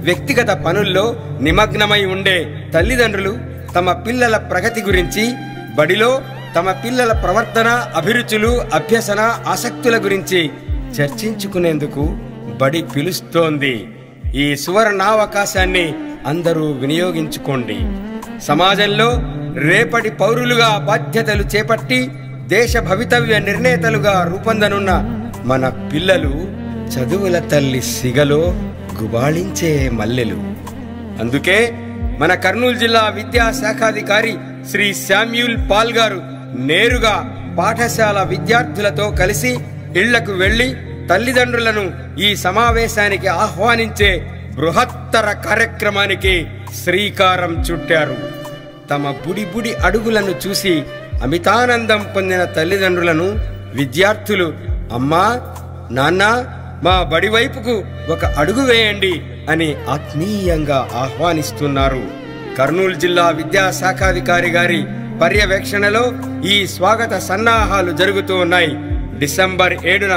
వ్యక్తిగత పనుల్లో నిమగ్నమై ఉండే తల్లిదండ్రులు తమ పిల్లల ప్రగతి గురించి, బడిలో తమ పిల్లల ప్రవర్తన, అభిరుచులు, అభ్యసన, ఆసక్తుల గురించి చర్చించుకునేందుకు బడి పిలుస్తోంది. ఈ సువర్ణావకాశాన్ని అందరూ వినియోగించుకోండి. సమాజంలో రేపటి పౌరులుగా బాధ్యతలు చేపట్టి దేశ భవితవ్య నిర్ణేతలుగా రూపొందనున్న మన పిల్లలు చదువుల తల్లి సిగలో గుబాళించే మల్లెలు. అందుకే మన కర్నూలు జిల్లా విద్యాశాఖాధికారి శ్రీ శామ్యూల్ పాల్ గారు నేరుగా పాఠశాల విద్యార్థులతో కలిసి ఇళ్లకు వెళ్లి తల్లిదండ్రులను ఈ సమావేశానికి ఆహ్వానించే బృహత్తర కార్యక్రమానికి శ్రీకారం చుట్టారు. తమ బుడి అడుగులను చూసి అమితానందం పొందిన తల్లిదండ్రులను విద్యార్థులు అమ్మా, నాన్న, మా బడి వైపుకు ఒక అడుగు వేయండి అని ఆత్మీయంగా ఆహ్వానిస్తున్నారు. కర్నూలు జిల్లా విద్యాశాఖాధికారి గారి పర్యవేక్షణలో ఈ స్వాగత సన్నాహాలు జరుగుతూ ఉన్నాయి. డిసెంబర్ 7న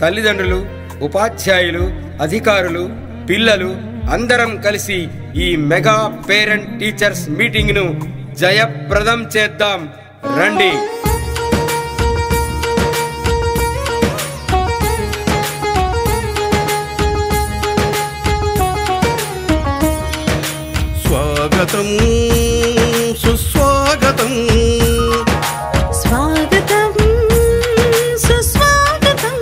తల్లిదండ్రులు, ఉపాధ్యాయులు, అధికారులు, పిల్లలు అందరం కలిసి ఈ మెగా పేరెంట్ టీచర్స్ మీటింగ్ ను జయప్రదం చేద్దాం. రండి. స్వాగతం సుస్వాగతం, స్వాగతం సుస్వాగతం,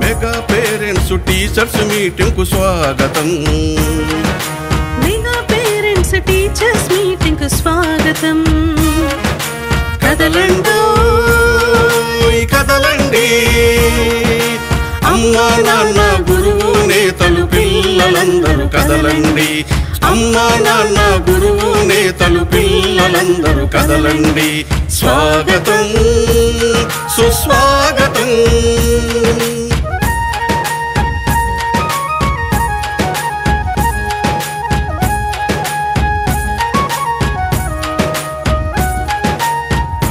మెగా పేరెంట్స్ టీచర్స్ మీటింగ్ కు స్వాగతం, మెగా పేరెంట్స్ టీచర్స్ మీటింగ్ కు స్వాగతం. కదలండి కదలండి, అమ్మా నాన్న గురువు నేతలు పిల్లలందరూ కదలండి, అమ్మా నాన్న గురువు నేతలు పిల్లలందరూ కదలండి. స్వాగతం సుస్వాగతం.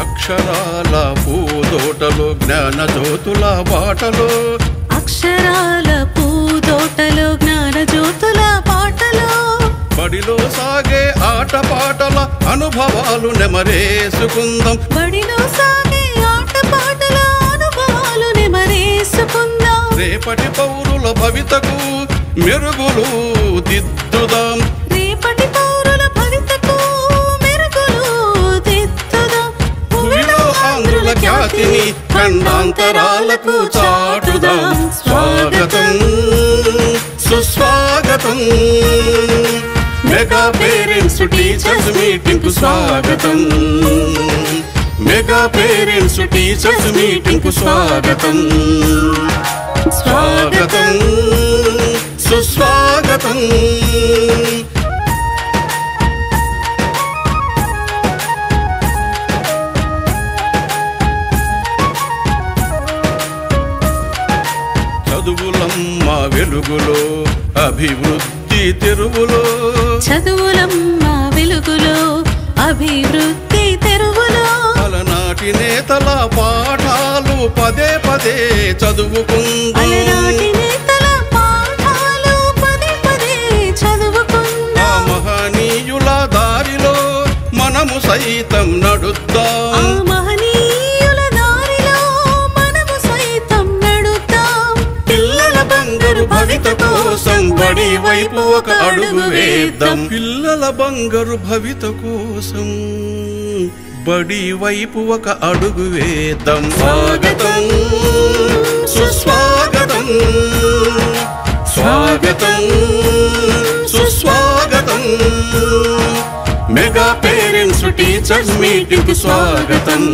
అక్షరాల పూదోటలో జ్ఞాన జ్యోతుల బాటలో, అక్షరాల పూదోటలో జ్ఞాన జ్యోతుల పాటలో, బడిలో సాగే ఆటపాటల అనుభవాలు నెమరేసుకుందాం, బడిలో సాగే ఆటపాటల అనుభవాలు నెమరేసుకుందాం. రేపటి పౌరుల భవితకు మెరుగులు దిద్దుదాం, రేపటి పౌరుల భవితకు మెరుగులు దిద్దుదాం. భూమిలో ఆంధ్రుల ఖ్యాతిని ఖండాంతరాలకు చాటుదాం. స్వాగతం సుస్వాగతం, మెగా పేరెంట్స్ టీచర్స్ మీటింగ్ కు స్వాగతం, మెగా పేరెంట్స్ టీచర్స్ మీటింగ్ కు స్వాగతం. స్వాగతం సుస్వాగతం. చదువులమ్మ వెలుగులో అభివృద్ధి తెరువులో, చదువులమ్మ వెలుగులో అభివృద్ధి తెరువులో, అలనాటి నేతల పాఠాలు పదే పదే చదువుకుందాం, అలనాటి నేతల పాఠాలు పదే పదే చదువుకుందాం. ఆ మహనీయుల దారిలో మనము సైతం నడుద్దాం, ఆ మహనీయుల దారిలో మనము సైతం నడుద్దాం. పిల్లల బంగారు భవిత కోసం బడి వైపు ఒక అడుగు వేద్దాం, పిల్లల బంగారు భవిత కోసం బడి వైపు ఒక అడుగు వేద్దాం. స్వాగతం సుస్వాగతం, స్వాగతం సుస్వాగతం, మెగా పేరెంట్స్ టీచర్స్ మీటింగ్ కు స్వాగతం,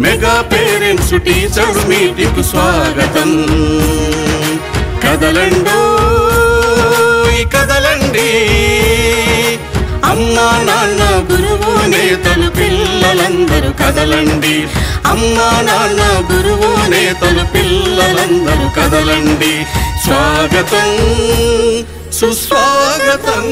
మెగా పేరెంట్స్ టీచర్స్ మీటింగ్ కు స్వాగతం. కదలండో కదలండి, అమ్మా నాన్న గురువు నేతలు పిల్లలందరూ కదలండి, అమ్మా నాన్న గురువు నేతలు పిల్లలందరూ కదలండి. స్వాగతం సుస్వాగతం.